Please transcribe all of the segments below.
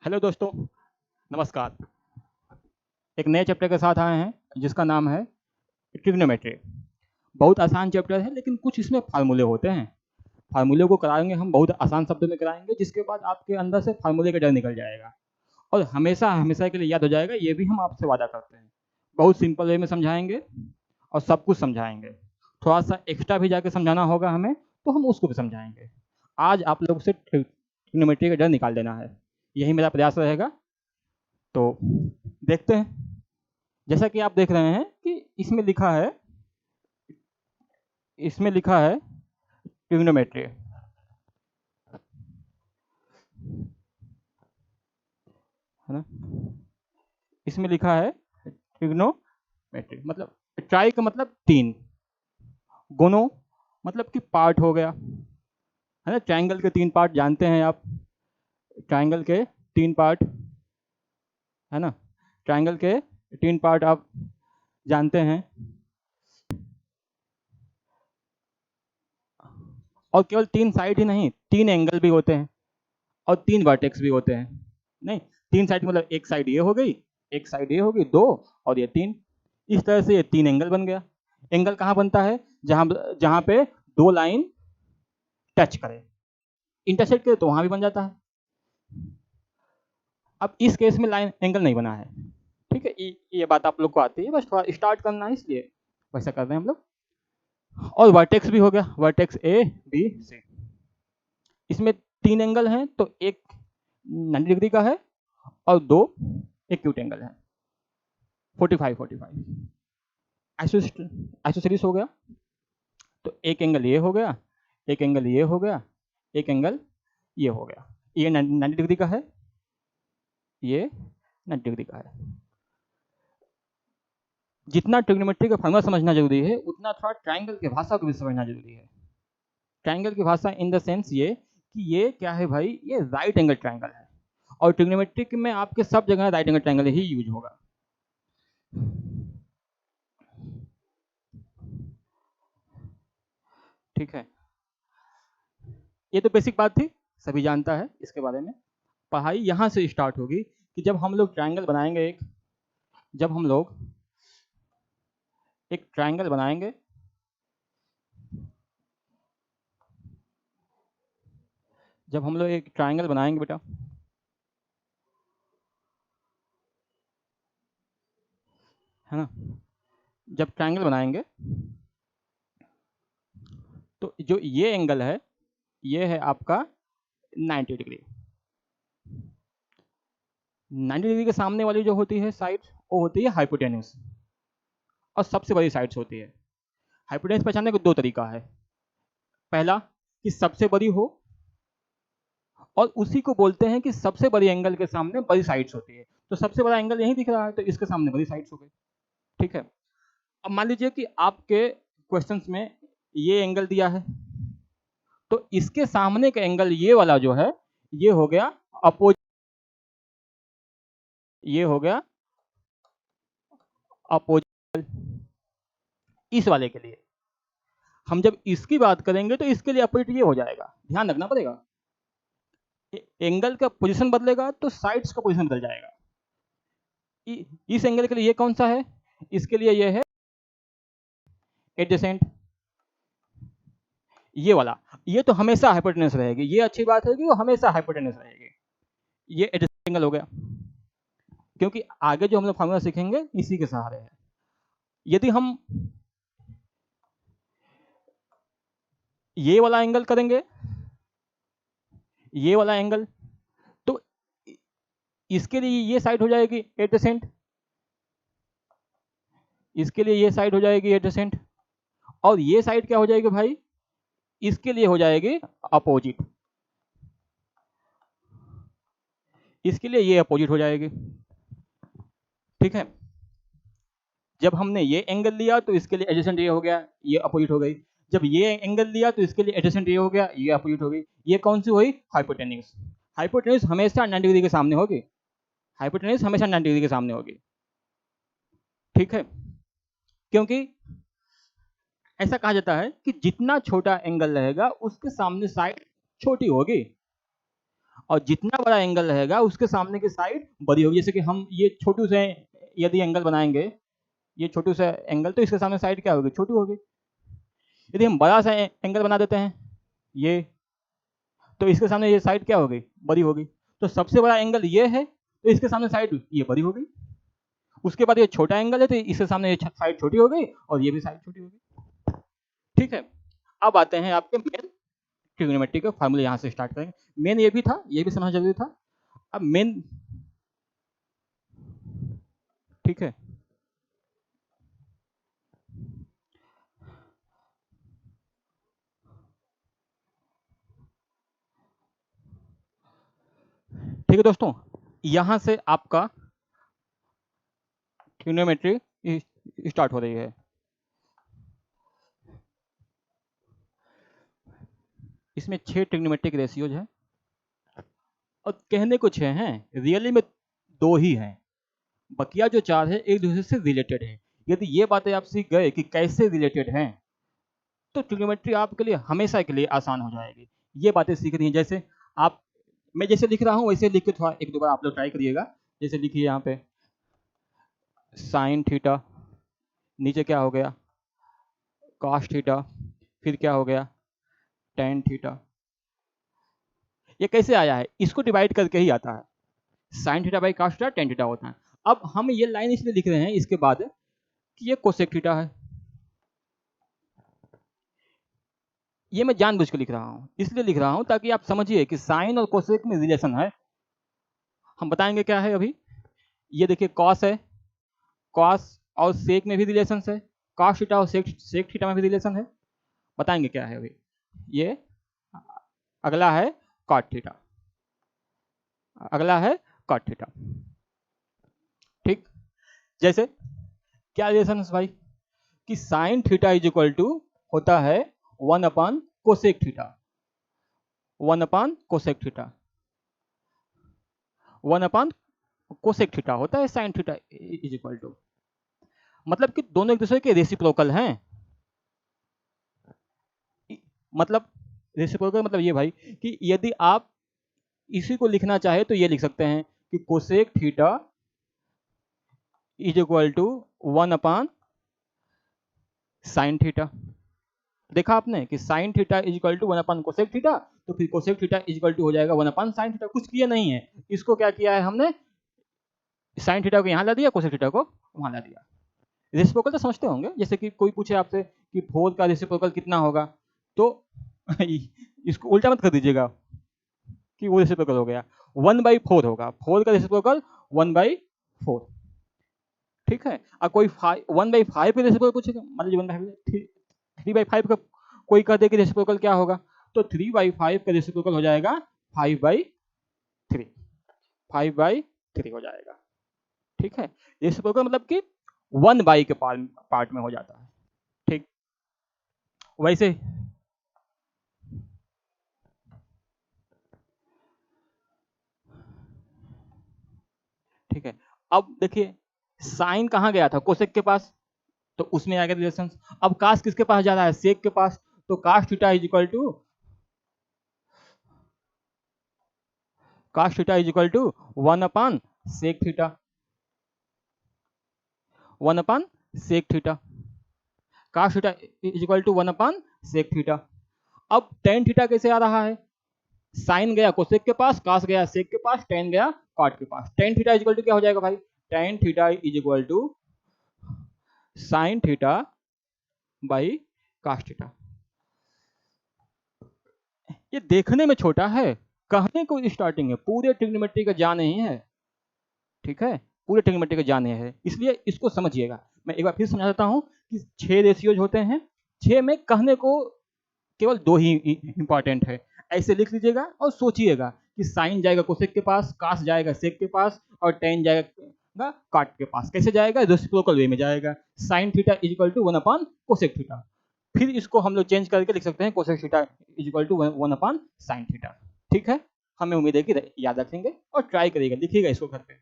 Hello दोस्तों, नमस्कार। एक नए चैप्टर के साथ आए हैं जिसका नाम है ट्रिग्नोमेट्री। बहुत आसान चैप्टर है लेकिन कुछ इसमें फार्मूले होते हैं। फार्मूले को कराएंगे हम बहुत आसान शब्दों में कराएंगे, जिसके बाद आपके अंदर से फार्मूले का डर निकल जाएगा और हमेशा हमेशा के लिए याद हो जाएगा। ये भी हम आपसे वादा करते हैं। बहुत सिंपल वे में समझाएंगे और सब कुछ समझाएंगे। थोड़ा सा एक्स्ट्रा भी जाके समझाना होगा हमें तो हम उसको भी समझाएंगे। आज आप लोग से ट्रिग्नोमेट्री का डर निकाल देना है, यही मेरा प्रयास रहेगा। तो देखते हैं। जैसा कि आप देख रहे हैं कि इसमें लिखा है ट्रिग्नोमेट्री, है ना। इसमें लिखा है ट्रिग्नोमेट्री मतलब ट्राई का मतलब तीन, गोनो मतलब कि पार्ट हो गया, है ना। ट्रायंगल के तीन पार्ट जानते हैं आप। ट्रायंगल के तीन पार्ट, है ना। ट्रायंगल के तीन पार्ट आप जानते हैं। और केवल तीन साइड ही नहीं, तीन एंगल भी होते हैं और तीन वर्टेक्स भी होते हैं। नहीं, तीन साइड मतलब एक साइड ये हो गई, एक साइड ये होगी, दो और ये तीन। इस तरह से ये तीन एंगल बन गया। एंगल कहाँ बनता है? जहां जहां पे दो लाइन टच करे, इंटरसेक्ट करे तो वहां भी बन जाता है। अब इस केस में लाइन एंगल नहीं बना है, ठीक है। ये बात आप लोग को आती है, बस थोड़ा स्टार्ट करना है इसलिए वैसा कर रहे हैं हम लोग। और वर्टेक्स भी हो गया, वर्टेक्स ए बी सी। इसमें तीन एंगल हैं तो एक 90 डिग्री का है और दो एक्यूट एंगल है, 45 आइसोसेलेस हो गया। तो एक एंगल ये हो गया, एक एंगल ये हो गया, एक एंगल ये हो गया। ये 90 डिग्री का है, ये 90 डिग्री का है। जितना ट्रिग्नोमेट्री का फॉर्मूला समझना जरूरी है उतना थोड़ा ट्रायंगल की भाषा को भी समझना जरूरी है। ट्रायंगल की भाषा इन द सेंस ये कि ये क्या है भाई, ये राइट एंगल ट्रायंगल है और ट्रिग्नोमेट्रिक में आपके सब जगह राइट एंगल ट्रायंगल ही यूज होगा। ठीक है, ये तो बेसिक बात थी, सभी जानता है इसके बारे में। पढ़ाई यहाँ से स्टार्ट होगी कि जब हम लोग ट्रायंगल बनाएंगे एक, जब हम लोग एक ट्रायंगल बनाएंगे, जब हम लोग एक ट्रायंगल बनाएंगे बेटा, है ना। जब ट्रायंगल बनाएंगे तो जो ये एंगल है ये है आपका 90 डिग्री। 90 डिग्री के सामने वाली जो होती है साइड वो होती है हाइपोटेन्यूस और सबसे बड़ी साइड्स होती है। हाइपोटेन्यूस पहचानने का दो तरीका है। पहला कि सबसे बड़ी हो, और उसी को बोलते हैं कि सबसे बड़ी एंगल के सामने बड़ी साइड्स होती है। तो सबसे बड़ा एंगल यही दिख रहा है तो इसके सामने बड़ी साइड्स हो गई, ठीक है। अब मान लीजिए कि आपके क्वेश्चंस में ये एंगल दिया है तो इसके सामने का एंगल ये वाला जो है ये हो गया अपोजिट, ये हो गया अपोजिट। इस वाले के लिए हम जब इसकी बात करेंगे तो इसके लिए अपोजिट ये हो जाएगा, ध्यान रखना पड़ेगा। एंगल का पोजीशन बदलेगा तो साइड्स का पोजीशन बदल जाएगा। इस एंगल के लिए ये कौन सा है? इसके लिए ये है एडजेसेंट, ये वाला। ये तो हमेशा हाइपोटेन्यूस रहेगी, ये अच्छी बात है कि वो हमेशा हाइपोटेन्यूस रहेगी। ये एडजेसेंट एंगल हो गया, क्योंकि आगे जो हम लोग फार्मूला सीखेंगे इसी के सहारे है। यदि हम ये वाला एंगल करेंगे, ये वाला एंगल, तो इसके लिए ये साइड हो जाएगी एडजेसेंट, इसके लिए ये साइड हो जाएगी एडजेसेंट, और ये साइड क्या हो जाएगी भाई? इसके लिए हो जाएगी अपोजिट, इसके लिए ये अपोजिट हो जाएगी, ठीक है। जब हमने ये एंगल लिया तो इसके लिए एडजेसेंट ये हो गया, ये अपोजिट हो गई। जब ये एंगल लिया तो इसके लिए एडजेसेंट ये हो गया, ये अपोजिट हो गई। ये कौन सी हुई? हाइपोटेन्यूस। हाइपोटेन्यूस हमेशा 90 डिग्री के सामने होगी, हाइपोटेन्यूस हमेशा 90 डिग्री के सामने होगी, ठीक है। क्योंकि ऐसा कहा जाता है कि जितना छोटा एंगल रहेगा उसके सामने साइड छोटी होगी, और जितना बड़ा एंगल रहेगा उसके सामने की साइड बड़ी होगी। जैसे कि हम ये छोटू से यदि एंगल बनाएंगे, ये छोटू सा एंगल, तो इसके सामने साइड क्या होगी, छोटी होगी। यदि हम बड़ा सा एंगल बना देते हैं ये, तो इसके सामने ये साइड क्या होगी, बड़ी होगी। तो सबसे बड़ा एंगल ये है, तो इसके सामने साइड ये बड़ी होगी। उसके बाद ये छोटा एंगल है, तो इसके सामने ये साइड छोटी हो गई और ये भी साइड छोटी हो गई। ठीक है, अब आते हैं आपके मेन ट्रिग्नोमेट्री के फार्मूले, यहाँ से स्टार्ट करेंगे। मेन ये भी था, ये भी समझना जरूरी था। अब मेन, ठीक है, ठीक है दोस्तों, यहाँ से आपका ट्रिग्नोमेट्री स्टार्ट हो रही है। इसमें 6 ट्रिग्नोमेट्रिक रेशियोज हैं और कहने को 6 हैं, रियली में 2 ही हैं। बकिया जो 4 है एक दूसरे से रिलेटेड है। यदि ये बातें आप सीख गए कि कैसे रिलेटेड हैं, तो ट्रिग्नोमेट्री आपके लिए हमेशा के लिए आसान हो जाएगी। ये बातें सीखनी है। जैसे आप, मैं जैसे लिख रहा हूँ वैसे लिख के थोड़ा एक दो बार आप लोग ट्राई करिएगा। जैसे लिखिए यहाँ पे साइन थीटा, नीचे क्या हो गया कॉस थीटा, फिर क्या हो गया टेन थीटा। ये कैसे आया है, इसको डिवाइड करके ही आता है। Sine theta by cos theta tan theta होता है। अब हम ये लाइन इसलिए लिख रहे हैं इसके बाद कि ये कोसेक थीटा है। ये मैं जानबूझ के लिख रहा हूँ, इसलिए लिख रहा हूँ ताकि आप समझिए कि साइन और कोसेक में रिलेशन है। हम बताएंगे क्या है अभी। ये देखिए कॉस है, कॉस और सेक में भी रिलेशन है, कॉस थीटा और सेक थीटा में भी रिलेशन है। बताएंगे क्या है अभी। ये अगला है कॉट थीटा, अगला है कॉट थीटा। ठीक, जैसे क्या रिलेशन है भाई, कि sine theta is equal to होता है 1 upon cosec theta, 1 upon cosec theta, 1 upon cosec theta होता है sine theta is equal to. मतलब कि दोनों एक दूसरे के रेसिप्रोकल हैं। मतलब रेसिप्रोकल मतलब ये भाई कि यदि आप इसी को लिखना चाहे तो ये लिख सकते हैं कि cosec theta is equal to 1 upon sine theta. देखा आपने कि sine theta is equal to 1 upon cosec theta, तो फिर cosec theta is equal to हो जाएगा 1 अपॉन साइन थीटा। कुछ किया नहीं है, इसको क्या किया है हमने, साइन थीटा को यहाँ ला दिया, कोसेक थीटा को वहाँ ला दिया। रेसिप्रोकल तो समझते होंगे। जैसे कि कोई पूछे आपसे कि 4 का रेसिप्रोकल कितना होगा, तो इसको उल्टा मत कर दीजिएगा कि वो रेसिप्रोकल हो गया, 1/4 होगा। 4 का रेसिप्रोकल 1/4। ठीक है, और कोई 1/5 का रेसिप्रोकल पूछेगा, मान लीजिए 1/5, 3/5 का कोई कह दे कि रेसिप्रोकल क्या होगा, तो 3/5 का रेसिप्रोकल हो जाएगा 5/3, 5/3 हो जाएगा। ठीक है, रेसिप्रोकल मतलब कि 1/, के पार्ट में हो जाता है। ठीक, वैसे ठीक है। अब देखिए साइन कहाँ गया था, कोसेक के पास, तो उसमें आ गया रिलेशन। अब कास किसके पास जा रहा है, सेक के पास, तो cos theta is equal to, cos theta is equal to 1 upon sec theta, 1 upon sec theta. Cos theta is equal to 1 upon sec theta. अब टेन थीटा कैसे आ रहा है, साइन गया कोसेक के पास, कास गया सेक के पास, टेन गया कॉट के पास। Tan theta is equal to क्या हो जाएगा भाई, tan theta is equal to sine theta by cos theta. ये देखने में छोटा है, कहने को स्टार्टिंग है, पूरे ट्रिग्नोमेट्री का जान नहीं है। ठीक है, पूरे ट्रिग्नोमेट्री का जान है, इसलिए इसको समझिएगा। मैं एक बार फिर समझा देता हूँ कि 6 रेशियोज होते हैं, 6 में कहने को केवल 2 ही इंपॉर्टेंट है। ऐसे लिख लीजिएगा और सोचिएगा कि साइन जाएगा कोसेक के पास, कास जाएगा सेक के पास, और टेन जाएगा काट के पास। कैसे जाएगा, रेसिप्रोकल वे में जाएगा। Sine theta is equal to 1 upon cosec theta. फिर इसको हम लोग चेंज करके लिख सकते हैं cosec theta is equal to 1 upon sine theta. ठीक है, हमें उम्मीद है कि याद रखेंगे और ट्राई करिएगा, लिखिएगा इसको घर पे।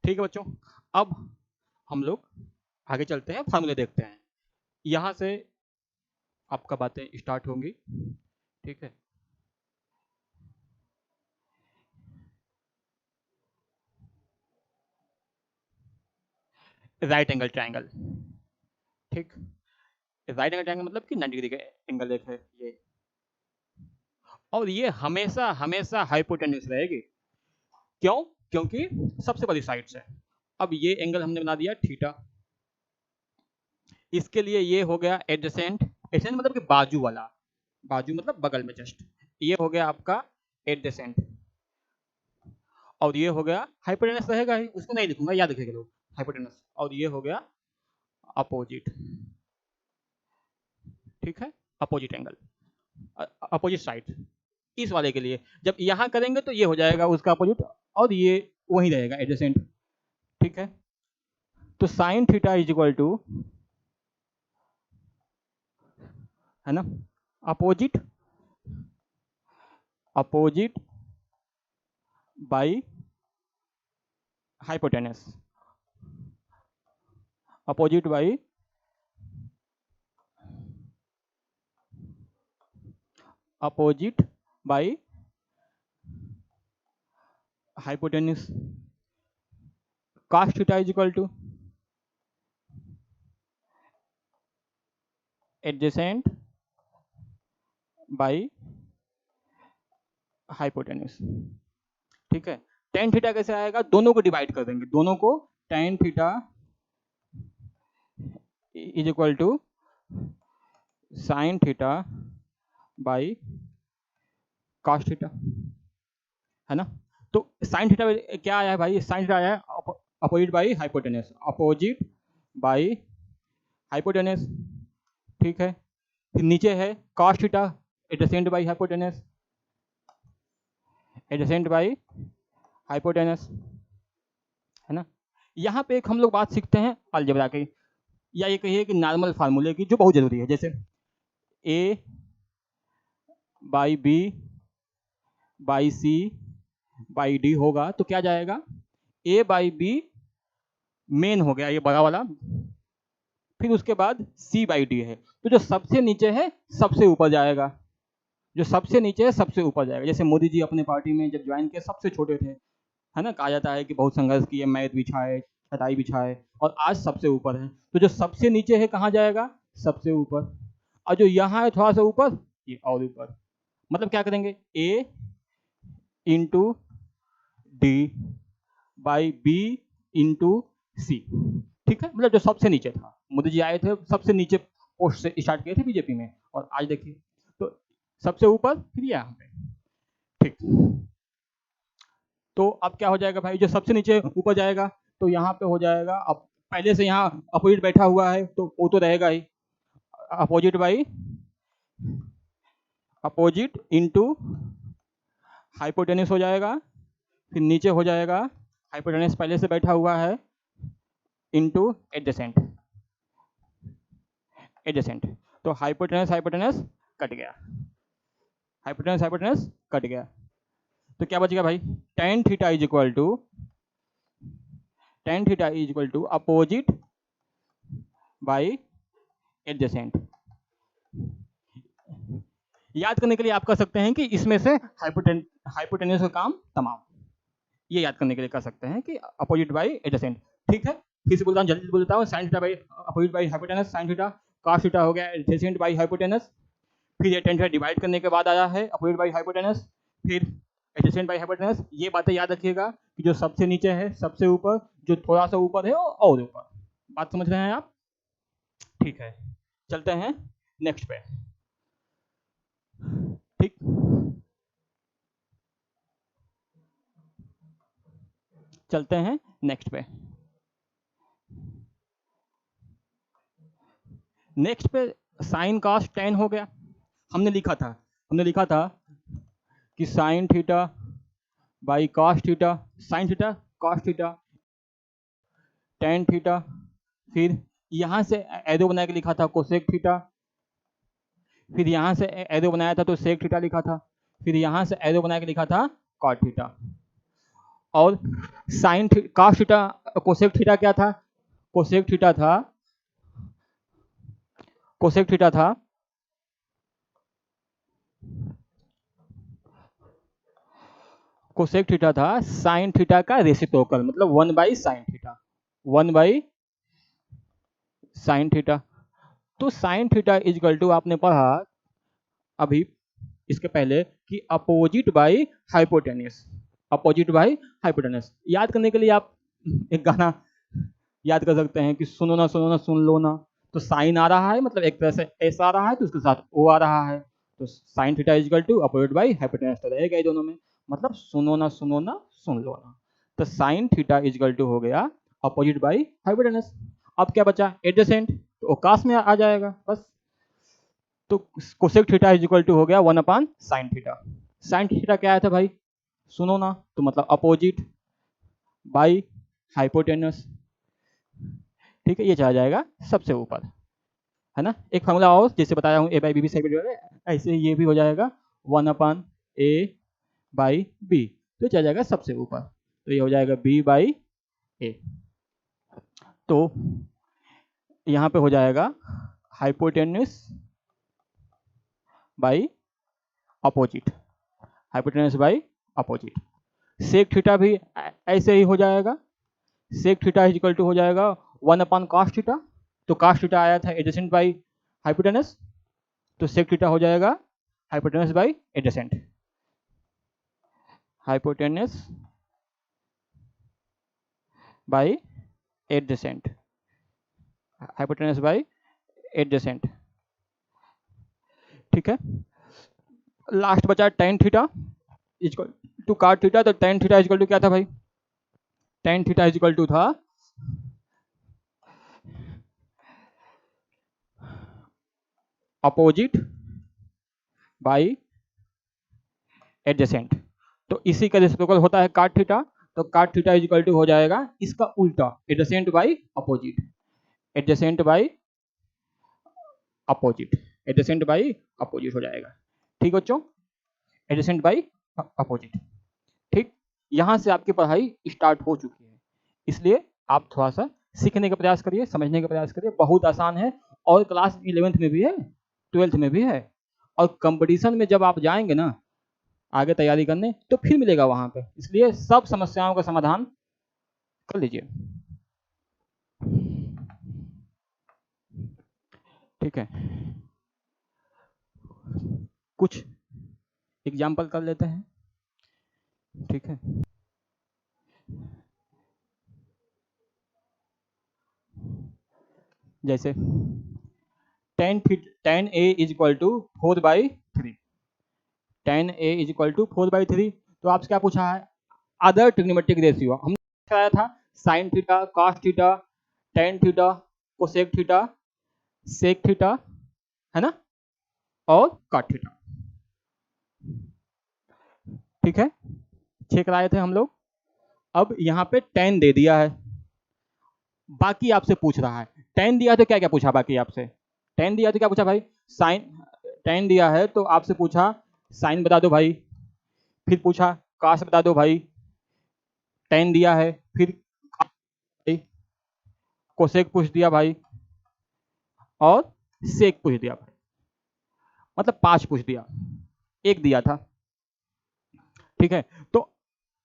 ठीक है बच्चों, अब हम लोग आगे चलते हैं, फार्मूले देखते हैं। यहाँ से आपका बातें स्टार्ट होंगी, ठीक है। राइट एंगल ट्रायंगल, ठीक। राइट एंगल ट्रायंगल मतलब कि 90 डिग्री का एंगल एक है ये, और ये हमेशा हमेशा हाइपोटेन्यूस रहेगी। क्यों? क्योंकि सबसे बड़ी साइड से। अब ये एंगल हमने बना दिया थीटा, इसके लिए ये हो गया एडजेसेंट। एडजेसेंट मतलब कि बाजू वाला, बाजू मतलब बगल में जस्ट, ये हो गया आपका एडजेसेंट। और ये हो गया हाइपोटेनस रहेगा ही, उसको नहीं लिखूंगा, याद रखेगा लोग, हाइपोटेनस। और ये हो गया अपोजिट, ठीक है, अपोजिट एंगल, अपोजिट साइड। इस वाले के लिए जब यहाँ करेंगे तो ये हो जाएगा उसका अपोजिट, और ये वही रहेगा एडजेसेंट, ठीक है। तो sine theta is equal to, है ना, opposite, opposite by hypotenuse, opposite by opposite by hypotenuse. cos theta is equal to adjacent by hypotenuse, ठीक है। tan थीटा कैसे आएगा? दोनों को डिवाइड कर देंगे, दोनों को। tan theta is equal to sine theta by cos theta, है ना। तो साइन थीटा क्या आया है भाई? साइन थीटा आया है opposite by hypotenuse, opposite by hypotenuse, ठीक है। फिर नीचे है cos theta adjacent by hypotenuse, adjacent by hypotenuse, है ना। यहाँ पे एक हम लोग बात सीखते हैं अलजेब्रा की, या ये कहिए कि नॉर्मल फार्मूले की, जो बहुत जरूरी है। जैसे a by B by C by D होगा तो क्या जाएगा? a बाई बी मेन हो गया ये बड़ा वाला, फिर उसके बाद c बाई डी है, तो जो सबसे नीचे है सबसे ऊपर जाएगा, जो सबसे नीचे है सबसे ऊपर जाएगा। जैसे मोदी जी अपने पार्टी में जब ज्वाइन किए सबसे छोटे थे, है ना, कहा जाता है कि बहुत संघर्ष किए, मैद बिछाए, चटाई बिछाए, और आज सबसे ऊपर है। तो जो सबसे नीचे है कहाँ जाएगा? सबसे ऊपर। और जो यहाँ है थोड़ा सा ऊपर, ये और ऊपर। मतलब क्या करेंगे? a into D by B into C, ठीक है। मतलब जो सबसे नीचे था, मोदी जी आए थे सबसे नीचे पोस्ट से स्टार्ट किए थे बीजेपी में, और आज देखिए तो सबसे ऊपर, फिर यहाँ पे, ठीक। तो अब क्या हो जाएगा भाई? जो सबसे नीचे ऊपर जाएगा तो यहाँ पे हो जाएगा, अब पहले से यहाँ अपोजिट बैठा हुआ है तो वो तो रहेगा ही, opposite by opposite into hypotenuse हो जाएगा, फिर नीचे हो जाएगा हाइपोटेनस पहले से बैठा हुआ है इंटू एडजेसेंट, एडजेसेंट। तो हाइपोटेनस हाइपोटेनस कट गया, हाइपोटेनस हाइपोटेनस कट गया, तो क्या बचेगा भाई? tan theta is equal to, tan theta is equal to opposite by adjacent. याद करने के लिए आप कह सकते हैं कि इसमें से हाइपोटेनस का काम तमाम, ये याद करने के लिए कर सकते हैं कि अपोजिट बाई एडजेसेंट, ठीक है। फिर से बोलता हूँ, जल्दी बोल देता हूँ। Sign theta by opposite by hypotenuse, sine theta, cos theta हो गया एडजेसेंट बाई हाइपोटेनस, फिर ये tan थीटा डिवाइड करने के बाद आया है अपोजिट बाई हाइपोटेनस, फिर एडजेसेंट बाई हाइपोटेनस। ये बातें याद रखिएगा कि जो सबसे नीचे है सबसे ऊपर, जो थोड़ा सा ऊपर है और ऊपर। बात समझ रहे हैं आप? ठीक है, चलते हैं नेक्स्ट पे, ठीक। चलते हैं नेक्स्ट पे। नेक्स्ट पे साइन कॉस टेन हो गया। हमने लिखा था कि sine theta by cos theta, sign theta cos theta tan theta, फिर यहाँ से एरो बना के लिखा था कोसेक थीटा, फिर यहाँ से एरो बनाया था तो सेक थीटा लिखा था, फिर यहाँ से एरो बना के लिखा था कॉट थीटा। और sine cos theta cosec theta क्या था? कोसेक थीटा था कोसेक थीटा था कोसेक थीटा था साइन थीटा का रेसिप्रोकल, मतलब 1/sin थीटा, 1/sin थीटा। तो sine theta is equal to, आपने पढ़ा अभी इसके पहले कि opposite by hypotenuse, opposite by hypotenuse. याद करने के लिए आप एक गाना याद कर सकते हैं कि सुनो ना सुनो ना सुन लो ना। तो साइन आ रहा है, मतलब एक तरह से एस आ रहा है, तो उसके साथ ओ आ रहा है, तो sine theta is equal to opposite by hypotenuse तो रहेगा दोनों में, मतलब सुनो ना सुन लो ना। तो sine theta is equal to हो गया अपोजिट बाई हाइपोटेन्यूस। अब क्या बचा, एडजेसेंट, तो ओकास में आ जाएगा बस। तो cosec theta is equal to हो गया 1/sin थीटा। साइन थीटा क्या आया था भाई, सुनो ना, तो मतलब अपोजिट बाई हाइपोटेन्यूस। ठीक है, ये चला जाएगा सबसे ऊपर, है ना। एक फॉर्मूला और जैसे बताया हूँ, A/B ऐसे ये भी हो जाएगा 1/A/B, तो चला जाएगा सबसे ऊपर, तो ये हो जाएगा B/A। तो यहाँ पे हो जाएगा hypotenuse by opposite, hypotenuse by opposite. Sec theta भी ऐसे ही हो जाएगा, sec theta is equal to हो जाएगा 1/cos थीटा। तो cos थीटा आया था एडजेसेंट बाई हाइपोटेनस, तो सेक थीटा हो जाएगा hypotenuse by adjacent, hypotenuse by adjacent, hypotenuse by adjacent. ठीक है, लास्ट बचा tan theta equal to cot theta. तो tan थीटा इक्वल टू क्या था भाई, tan थीटा इक्वल टू था अपोजिट बाई एडजेसेंट। तो इसी का रेसिप्रोकल होता है cot थीटा, तो cot थीटा इक्वल टू हो जाएगा इसका उल्टा, adjacent by opposite, adjacent by opposite, adjacent by opposite हो जाएगा। ठीक बच्चों, एडजेसेंट बाई अपोजिट। ठीक, यहां से आपकी पढ़ाई स्टार्ट हो चुकी है, इसलिए आप थोड़ा सा सीखने का प्रयास करिए, समझने का प्रयास करिए, बहुत आसान है। और क्लास 11th में भी है, 12th में भी है, और कंपटीशन में जब आप जाएंगे ना आगे तैयारी करने, तो फिर मिलेगा वहां पे, इसलिए सब समस्याओं का समाधान कर लीजिए। ठीक है, कुछ एग्जाम्पल कर लेते हैं। ठीक है, जैसे tan A is equal to 4/3, tan A is equal to 4/3। तो आपसे क्या पूछा है, अदर ट्रिग्नोमेट्रिक रेशियो हमने बताया था, sine theta, cos theta, tan theta, cosec theta, sec theta, है ना, और कॉट थीटा। ठीक है, छह कराए थे हम लोग। अब यहाँ पे tan दे दिया है, बाकी आपसे पूछ रहा है, tan दिया तो क्या क्या पूछा, बाकी आपसे tan दिया तो क्या पूछा भाई, साइन, tan दिया है तो आपसे पूछा साइन बता दो भाई, फिर पूछा कॉस बता दो भाई, tan दिया है, फिर कोसेक पूछ दिया भाई, और सेक पूछ दिया भाई, मतलब 5 पूछ दिया, एक दिया था। ठीक है, तो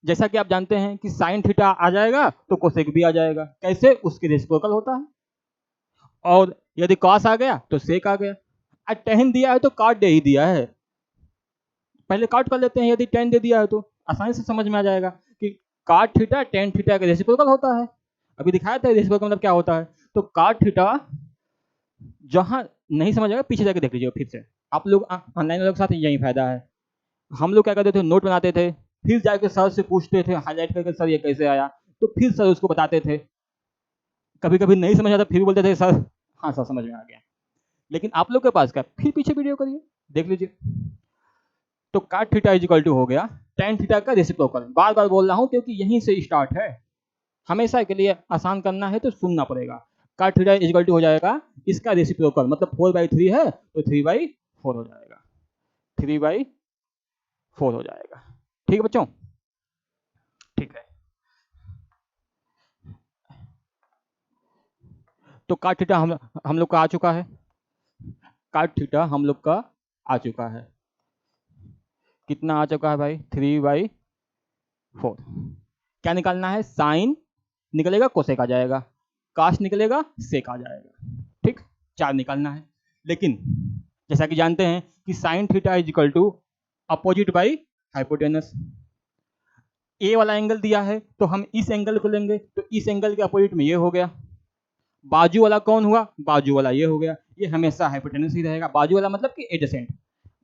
जैसा कि आप जानते हैं कि साइन थीटा आ जाएगा तो कोसेक भी आ जाएगा, कैसे, उसके रेसिप्रोकल होता है। और यदि कॉस आ गया तो सेक आ गया, और tan दिया है तो कॉट दे ही दिया है, पहले कॉट कर लेते हैं, यदि tan दे दिया है तो आसानी से समझ में आ जाएगा कि कॉट थीटा tan थीटा का रेसिप्रोकल होता है। अभी दिखाया था रेसिप्रोकल मतलब क्या होता है। तो कॉट थीटा, जहां नहीं समझ आएगा पीछे जाके देख लीजिए फिर से, आप लोग ऑनलाइन वालों के साथ यही फायदा है। हम लोग क्या करते थे, नोट बनाते थे, फिर जाके सर से पूछते थे हाईलाइट करके, सर ये कैसे आया, तो फिर सर उसको बताते थे। कभी कभी नहीं समझ आता, फिर बोलते थे सर हाँ सर समझ में आ गया। लेकिन आप लोग के पास क्या, फिर पीछे वीडियो करिए, देख लीजिए। तो cot theta is equal to हो गया tan थीटा का रेसिप्रोकल। बार बार बोल रहा हूं क्योंकि यहीं से स्टार्ट है, हमेशा के लिए आसान करना है तो सुनना पड़ेगा। cot theta is equal to हो जाएगा इसका रेसिप्रोकल, मतलब 4/3 है तो 3/4 हो जाएगा, 3/4 हो जाएगा। ठीक है बच्चों, ठीक है। तो cot थीटा हम लोग का आ चुका है। काट थीटा हम लोग का आ चुका है। कितना आ चुका है भाई? 3/4। क्या निकालना है? साइन निकलेगा, कोसेक आ जाएगा, काश निकलेगा, सेक आ जाएगा। ठीक, 4 निकालना है। लेकिन जैसा कि जानते हैं कि sine theta is equal to opposite by hypotenuse. A वाला एंगल दिया है तो हम इस एंगल को लेंगे, तो इस एंगल के अपोजिट में ये हो गया। बाजू वाला कौन हुआ? बाजू वाला ये हो गया। ये हमेशा हाइपोटेनस ही रहेगा। बाजू वाला मतलब कि एडजेसेंट,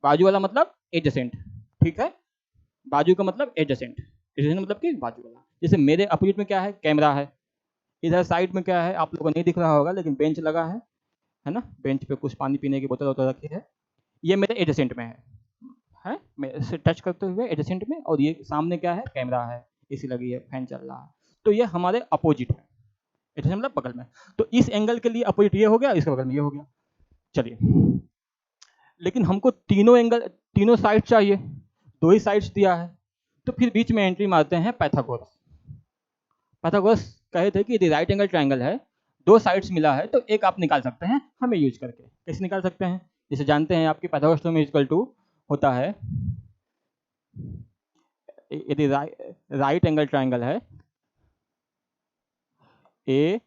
बाजू वाला मतलब एडजेसेंट। ठीक है, बाजू का मतलब एडजेसेंट, एडजेसेंट मतलब कि बाजू वाला। जैसे मेरे अपोजिट में क्या है? कैमरा है। इधर साइड में क्या है? आप लोगों को नहीं दिख रहा होगा, लेकिन बेंच लगा है ना? बेंच पे कुछ पानी पीने की बोतल वोतल रखी है। ये मेरे एडजेसेंट में है मेरे से टच करते हुए एडजेसेंट में। और ये सामने क्या है? कैमरा है, एसी लगी है, फैन चल रहा है। तो ये हमारे अपोजिट है, एडजेसेंट मतलब बगल में। तो इस एंगल के लिए अपोजिट ये हो गया, इसके बगल में ये हो गया। चलिए, लेकिन हमको तीनों एंगल, तीनों साइड चाहिए, 2 ही साइड्स दिया है। तो फिर बीच में एंट्री मारते हैं पाइथागोरस। पाइथागोरस कहे थे कि यदि राइट एंगल ट्रायंगल है, 2 साइड्स मिला है, तो एक आप निकाल सकते हैं हमें यूज करके। कैसे निकाल सकते हैं? जैसे जानते हैं आपके पाइथागोरस थ्योरम इक्वल टू होता है, यदि राइट एंगल ट्रायंगल है ए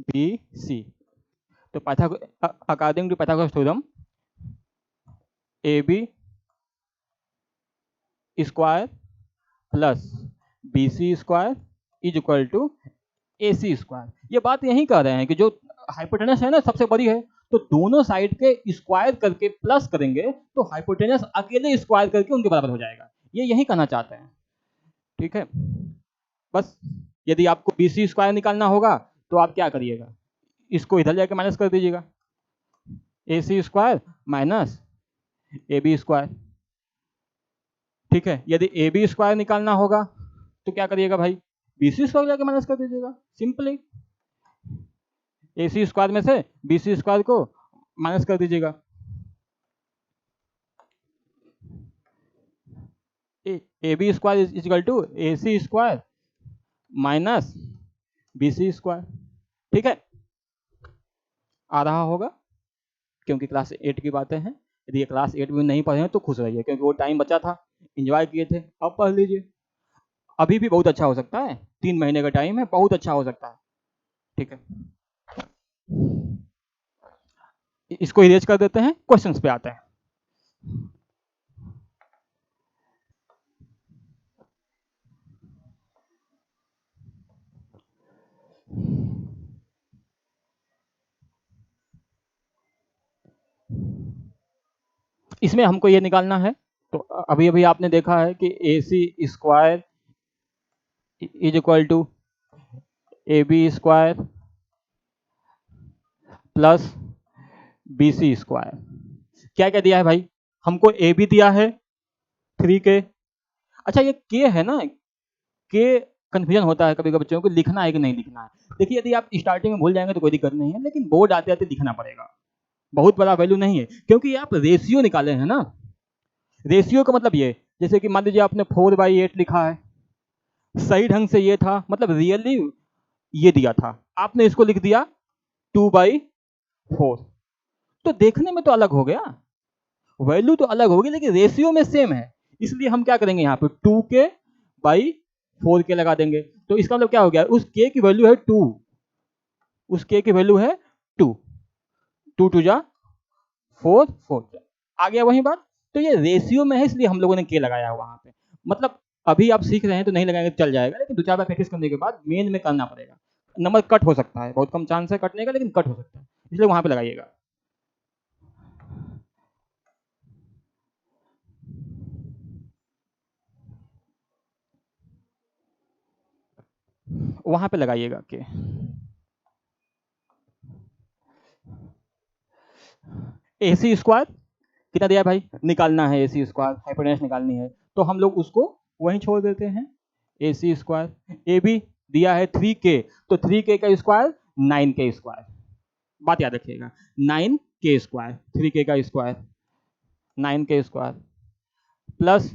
बी सी, तो according to Pythagoras theorem A B square plus B C square is equal to A C square. ये बात यही कह रहे हैं कि जो हाइपोटेनस है ना सबसे बड़ी है, तो दोनों साइड के स्क्वायर करके प्लस करेंगे तो हाइपोटेनस अकेले स्क्वायर करके उनके बराबर हो जाएगा। ये यही कहना चाहते हैं। ठीक है, बस यदि आपको बी सी स्क्वायर निकालना होगा तो आप क्या करिएगा? इसको इधर जाके माइनस कर दीजिएगा, A C square minus A B square. ठीक है, यदि ए बी स्क्वायर निकालना होगा तो क्या करिएगा भाई? बी सी स्क्वायर जाके माइनस कर दीजिएगा सिंपली। ए सी स्क्वायर में से बी सी स्क्वायर को माइनस कर दीजिएगा। A B square is equal to A C square minus B C square. ठीक है, आ रहा होगा क्योंकि क्लास 8 की बातें हैं। यदि ये क्लास 8 में नहीं पढ़े हैं तो खुश रहिए, क्योंकि वो टाइम बचा था, एंजॉय किए थे, अब पढ़ लीजिए। अभी भी बहुत अच्छा हो सकता है, 3 महीने का टाइम है, बहुत अच्छा हो सकता है। ठीक है, इसको इरेज कर देते हैं, क्वेश्चंस पे आते हैं। इसमें हमको ये निकालना है, तो अभी अभी आपने देखा है कि A C square is equal to A B square plus B C square. क्या क्या दिया है भाई? हमको ए बी दिया है 3k। अच्छा, ये के है ना, के कंफ्यूजन होता है कभी कभी बच्चों को, लिखना है कि नहीं लिखना है। देखिए, यदि आप स्टार्टिंग में भूल जाएंगे तो कोई दिक्कत नहीं है, लेकिन बोर्ड आते आते लिखना पड़ेगा। बहुत बड़ा वैल्यू नहीं है, क्योंकि आप रेशियो निकाले हैं ना। रेशियो का मतलब ये, जैसे कि मान लीजिए आपने 4/8 लिखा है, सही ढंग से ये था, मतलब रियली ये दिया था, आपने इसको लिख दिया 2/4। तो देखने में तो अलग हो गया, वैल्यू तो अलग होगी, लेकिन रेशियो में सेम है। इसलिए हम क्या करेंगे, यहाँ पे 2k/4k लगा देंगे। तो इसका मतलब क्या हो गया? उस k की वैल्यू है 2, उस k की वैल्यू है 2, 2 2 जा 4 4 आ गया वही बात। तो ये रेशियो में है, इसलिए हम लोगों ने k लगाया है वहां पे। मतलब अभी आप सीख रहे हैं तो नहीं लगाएंगे तो चल जाएगा, लेकिन 2-4 बार प्रैक्टिस करने के बाद मेन में करना पड़ेगा। नंबर कट हो सकता है, बहुत कम चांस है कटने का, लेकिन कट हो सकता है, इसलिए वहां पे लगाइएगा। वहां पे लगाइएगा के। ए सी स्क्वायर कितना दिया भाई? निकालना है ए सी स्क्वायर, हाइपोटेनस निकालनी है, तो हम लोग उसको वहीं छोड़ देते हैं। ए सी स्क्वायर, ए बी दिया है 3k, तो 3k का स्क्वायर 9k स्क्वायर। बात याद रखिएगा, 9k स्क्वायर, 3k का square 9k square plus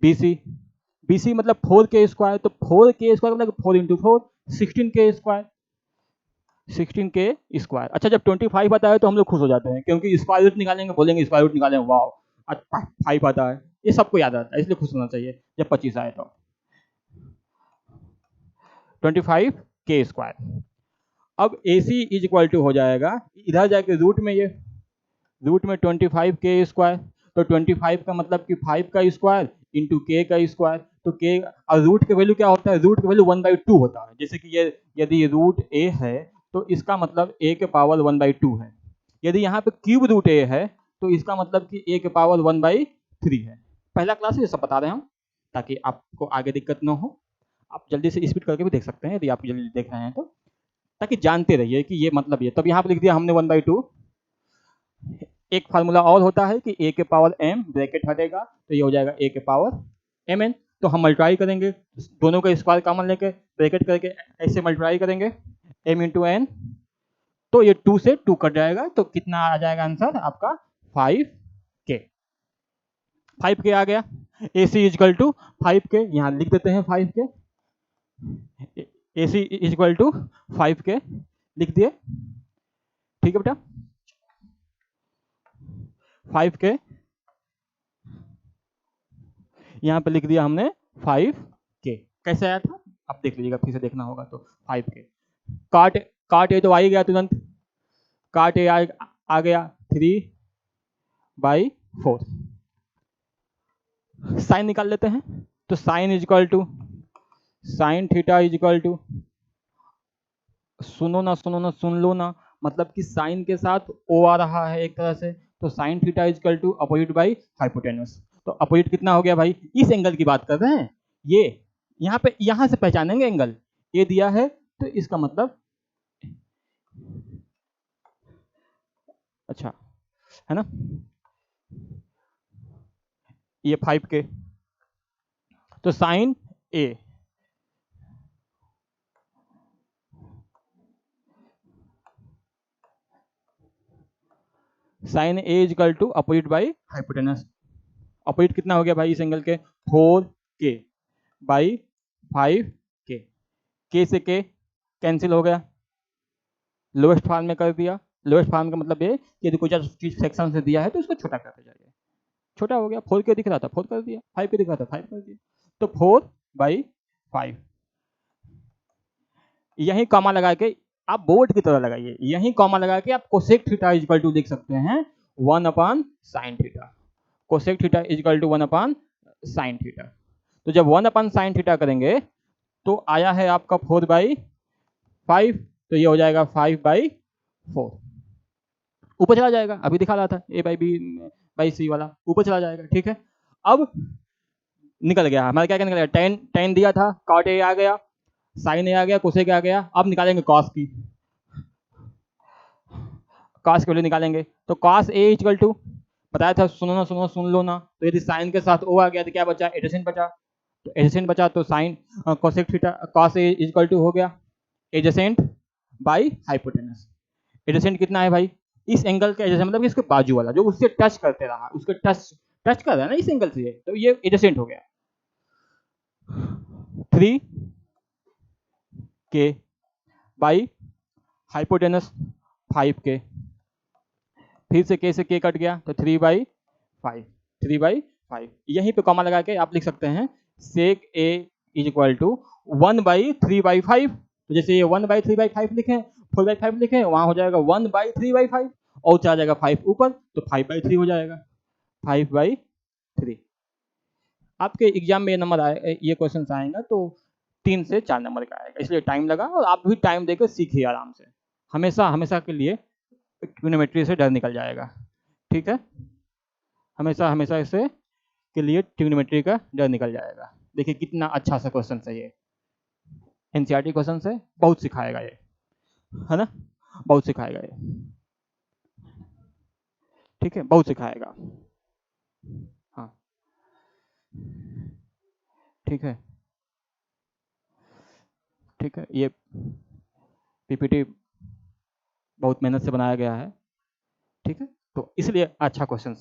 B C, B C मतलब 4k स्क्वायर, तो 4k स्क्वायर मतलब 4 इंटू 4 16k स्क्वायर। 16k²। अच्छा, जब 25 आता है तो हम लोग खुश हो जाते हैं, क्योंकि स्क्वायर रूट निकालेंगे, बोलेंगे स्क्वायर रूट निकालेंगे, वाह 5 आता है, ये सबको याद आता है, इसलिए खुश होना चाहिए जब 25 आए तो। 25k²। अब AC इज इक्वल टू हो जाएगा, इधर जाके रूट में, ये रूट में 25k², तो 25 का मतलब कि 5 का स्क्वायर इंटू k का स्क्वायर, तो k, और रूट के वैल्यू क्या होता है, रूट के वैल्यू 1/2 होता है। जैसे कि ये यदि रूट a है तो इसका मतलब a के पावर 1/2 है। यदि यहाँ पे क्यूब रूट a है तो इसका मतलब कि a के पावर 1/3 है। पहला क्लास ये सब बता रहे हैं हम, ताकि आपको आगे दिक्कत ना हो। आप जल्दी से स्पीड करके भी देख सकते हैं यदि आप जल्दी देख रहे हैं तो, ताकि जानते रहिए कि ये मतलब ये। तब यहाँ पे लिख दिया हमने 1/2। एक फार्मूला और होता है कि a के पावर m, ब्रैकेट हटेगा तो ये हो जाएगा a के पावर mn। तो हम मल्टीप्लाई करेंगे, दोनों का स्क्वायर कॉमन लेके ब्रैकेट करके ऐसे मल्टीप्लाई करेंगे, m इंटू n, तो ये 2 से 2 कट जाएगा, तो कितना आ जाएगा आंसर आपका 5k। 5k आ गया। AC इजकल टू 5k, यहाँ लिख देते हैं 5k। AC is equal to 5k लिख दिए, ठीक है बेटा। 5k यहाँ पे लिख दिया हमने 5k। कैसे आया था आप देख लीजिएगा, फिर से देखना होगा तो 5k। काट काट ए तो आ ही गया तुरंत, काट ए आ गया 3/4। साइन निकाल लेते हैं, तो sine is equal to sine theta is equal to, सुनो ना सुन लो ना, मतलब कि साइन के साथ ओ आ रहा है एक तरह से, तो sine theta is equal to opposite by hypotenuse. तो अपोजिट कितना हो गया भाई, इस एंगल की बात कर रहे हैं, ये यहाँ पे, यहाँ से पहचानेंगे एंगल, ये दिया है तो इसका मतलब, अच्छा है ना, ये 5k, तो sine A, sine A is equal to opposite by hypotenuse. Opposite कितना हो गया भाई इस एंगल के, 4k बाई 5k। के से के कैंसिल हो गया, लोएस्ट फॉर्म में कर दिया। लोएस्ट फॉर्म का मतलब ये कि यदि कोई चीज सेक्शन से दिया है तो उसको छोटा करते जाइए, छोटा हो गया, 4k दिख रहा था 4 कर दिया, 5k दिख रहा था 5 कर दिया, तो 4/5। यही कॉमा लगा के आप बोर्ड की तरह लगाइए, यही कॉमा लगा के आप कोसेक थीटा इजकल टू लिख सकते हैं 1/sin theta. Cosec theta is equal to 1/sin theta. तो जब 1/sin थीटा करेंगे तो आया है आपका 4/5, तो ये हो जाएगा 5/4, ऊपर चला जाएगा, अभी दिखा रहा था a/b/c वाला ऊपर चला जाएगा, ठीक है। अब निकल गया हमारा, क्या क्या निकल गया, टेन टेन दिया था, कॉट ए आ गया, साइन ए आ गया, कोसेक आ गया। अब निकालेंगे कॉस की, कॉस की वैल्यू निकालेंगे, तो कॉस ए इक्वल टू, बताया था सुनो ना सुन लो ना, तो यदि साइन के साथ ओ आ गया तो क्या बचा, एडजेसेंट बचा, तो एडजेसेंट बचा तो sine cosec theta cos A equal to हो गया एडजेसेंट बाई हाइपोटेनस। एडजेसेंट कितना है भाई, इस एंगल का एडजेसेंट मतलब इसके बाजू वाला जो उससे टच करते रहा, उसके टच टच कर रहा है ना इस एंगल से, तो ये एडजेसेंट हो गया 3k बाई हाइपोटेनस 5k, फिर से k से k कट गया तो 3/5, 3/5। यहीं पे कॉमा लगा के आप लिख सकते हैं सेक a इज इक्वल टू 1/3/5। तो जैसे ये 1/3/5 लिखे, 4/5 लिखे, वहां हो जाएगा 1/3/5, और चला जाएगा 5 ऊपर, तो 5/3 हो जाएगा, 5/3। आपके एग्जाम में ये नंबर आए, ये क्वेश्चन आएगा तो 3 से 4 नंबर का आएगा, इसलिए टाइम लगा, और आप भी टाइम देकर सीखिए आराम से, हमेशा हमेशा के लिए ट्रिग्नोमेट्री से डर निकल जाएगा, ठीक है। हमेशा हमेशा इससे के लिए ट्रिग्नोमेट्री का डर निकल जाएगा। देखिए कितना अच्छा सा क्वेश्चन है ये, एनसीईआरटी क्वेश्चन है, बहुत सिखाएगा ये, है ना, बहुत सिखाएगा ये, ठीक है, बहुत सिखाएगा, हाँ ठीक है, ठीक है। ये पीपीटी बहुत मेहनत से बनाया गया है, ठीक है, तो इसलिए अच्छा क्वेश्चन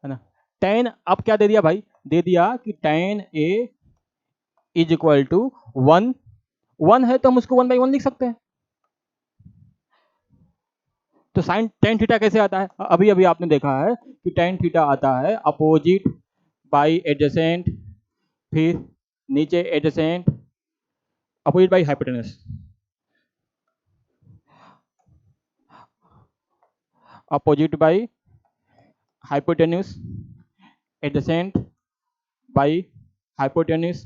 है ना। टेन अब क्या दे दिया भाई, दे दिया कि tan A is equal to 1, 1 है तो हम उसको 1/1 लिख सकते हैं। तो साइन टेन थीटा कैसे आता है? अभी अभी आपने देखा है कि टेन थीटा आता है अपोजिट बाई एडजेसेंट, फिर नीचे adjacent, opposite by hypotenuse, opposite by hypotenuse, adjacent by hypotenuse.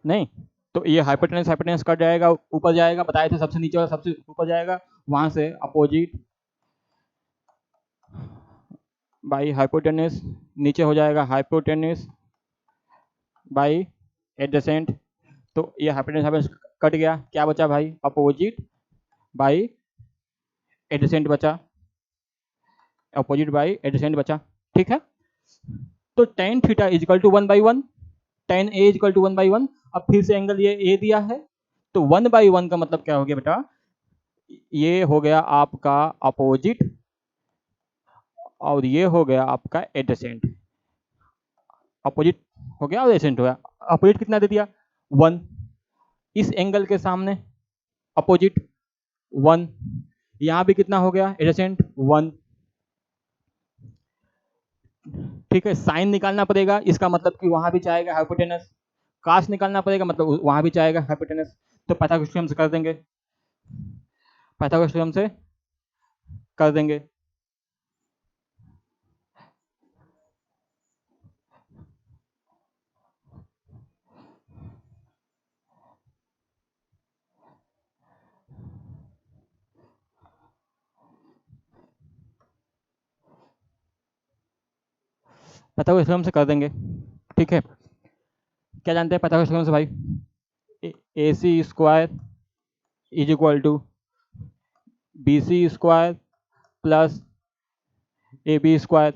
नहीं, तो ये हाइपोटेनस हाइपोटेनस कट जाएगा, ऊपर जाएगा, बताए थे सबसे नीचे वाला सबसे ऊपर जाएगा, वहां से अपोजिट बाई हाइपोटेनस, नीचे हो जाएगा हाइपोटेनस बाई एडजेसेंट। तो ये हाइपोटेनस हाइपोटेनस कट गया, क्या बचा भाई? अपोजिट बाई एडजेसेंट बचा, अपोजिट बाई एडजेसेंट बचा। ठीक है, तो tan theta is equal to 1/1, tan A is equal to 1/1। अब फिर से एंगल ये ए दिया है, तो 1/1 का मतलब क्या हो गया बेटा? ये हो गया आपका अपोजिट और ये हो गया आपका एडजेसेंट। अपोजिट हो गया और एडजेसेंट हो गया। अपोजिट कितना दे दिया? 1। इस एंगल के सामने अपोजिट 1, यहां भी कितना हो गया? एडजेसेंट 1। ठीक है, साइन निकालना पड़ेगा, इसका मतलब कि वहां भी चाहेगा हाइपोटेनस। काश निकालना पड़ेगा, मतलब वहां भी चाहेगा हाइपोटेनस। तो पाइथागोरस थ्योरम से कर देंगे, पाइथागोरस थ्योरम से कर देंगे। पाइथागोरस थ्योरम से कर देंगे। ठीक है, क्या जानते हैं पाइथागोरस थ्योरम से भाई? A C square is equal to B C square plus A B square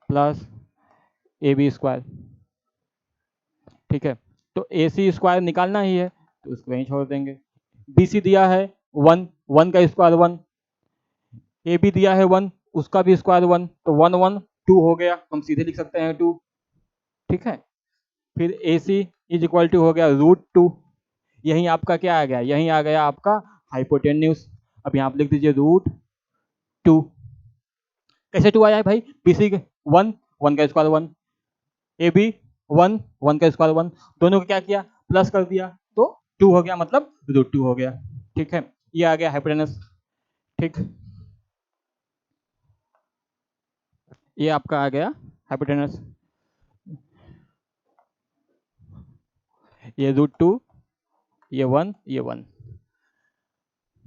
plus A B square. ठीक है, तो ए सी स्क्वायर निकालना ही है तो उसको वहीं छोड़ देंगे। बी सी दिया है 1, 1 का स्क्वायर 1, ए बी दिया है 1, उसका भी स्क्वायर 1, तो 1 1 2 हो गया, हम सीधे लिख सकते हैं 2। ठीक है, फिर ए सी इज इक्वल टू हो गया √2, यही आपका क्या आ गया? यही आ गया आपका हाइपोटेन्यूस। अब यहाँ पे लिख दीजिए √2। कैसे 2 आया है भाई? बी सी 1, 1 का स्क्वायर 1, ए बी 1, 1 का स्क्वायर 1, दोनों को क्या किया? प्लस कर दिया, तो 2 हो गया, मतलब √2 हो गया। ठीक है, ये आ गया हाइपोटेनस। ठीक, ये आपका आ गया हाइपोटेनस। ये √2, ये 1, ये 1।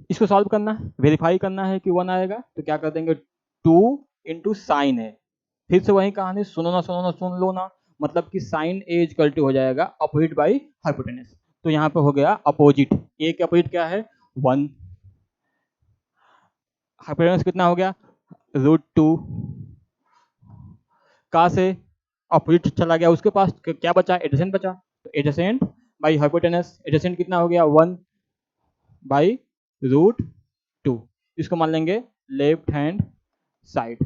इसको सॉल्व करना है, वेरीफाई करना है कि 1 आएगा, तो क्या कर देंगे? 2 इंटू साइन है, फिर से वही कहानी, सुनो ना सुनो ना सुन लो ना, मतलब कि साइन ए इक्वल टू हो जाएगा अपोजिट बाई हाइपोटेनस। तो यहाँ पे हो गया अपोजिट, ए के अपोजिट क्या है? 1, हाइपोटेनस कितना हो गया? √2, कहाँ से अपोजिट चला गया, उसके पास क्या बचा? एडजेसेंट बचा, तो एडजेसेंट बाई हाइपोटेनस, एडजेसेंट कितना हो गया? 1 बाई √2। इसको मान लेंगे लेफ्ट हैंड साइड,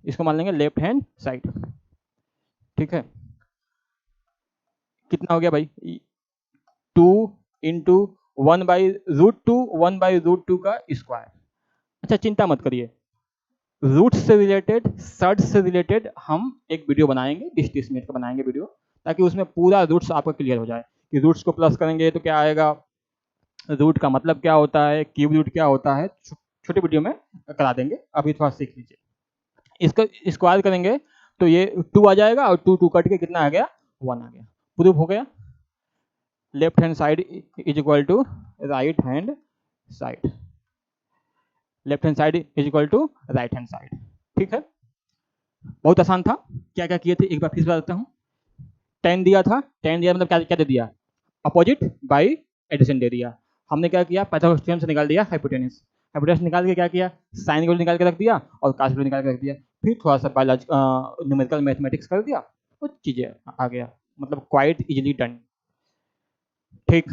इसको मान लेंगे लेफ्ट हैंड साइड। ठीक है, कितना हो गया भाई? 2 इंटू 1/√2, 1/√2 का स्क्वायर। अच्छा, चिंता मत करिए, रूट से रिलेटेड, सर्ड से रिलेटेड हम एक वीडियो बनाएंगे, 20-30 मिनट का बनाएंगे वीडियो, ताकि उसमें पूरा रूट्स आपको क्लियर हो जाए कि रूट्स को प्लस करेंगे तो क्या आएगा, रूट का मतलब क्या होता है, क्यूब रूट क्या होता है, छोटे वीडियो में करा देंगे, अभी थोड़ा सीख लीजिए। इसका स्क्वायर करेंगे तो ये 2 आ जाएगा, और 2 2 कट के कितना आ गया? 1 आ गया। प्रूफ हो गया, left hand side is equal to right hand side, left hand side is equal to right hand side. ठीक है, बहुत आसान था। क्या क्या किए थे एक बार फिर बता देता हूँ। टेन दिया था, टेन दिया मतलब क्या क्या दे दिया? अपोजिट बाई एडिशन दे दिया। हमने क्या किया? पाइथागोरस थ्योरम से निकाल दिया हाइपोटेनस, हाइपोटेनस निकाल के क्या किया? साइन को निकाल के रख दिया और कास को निकाल के रख दिया, फिर थोड़ा सा बायोलॉजी न्यूमेरिकल मैथमेटिक्स कर दिया, वो चीज़ें आ गया, मतलब क्वाइट इजीली डन। ठीक,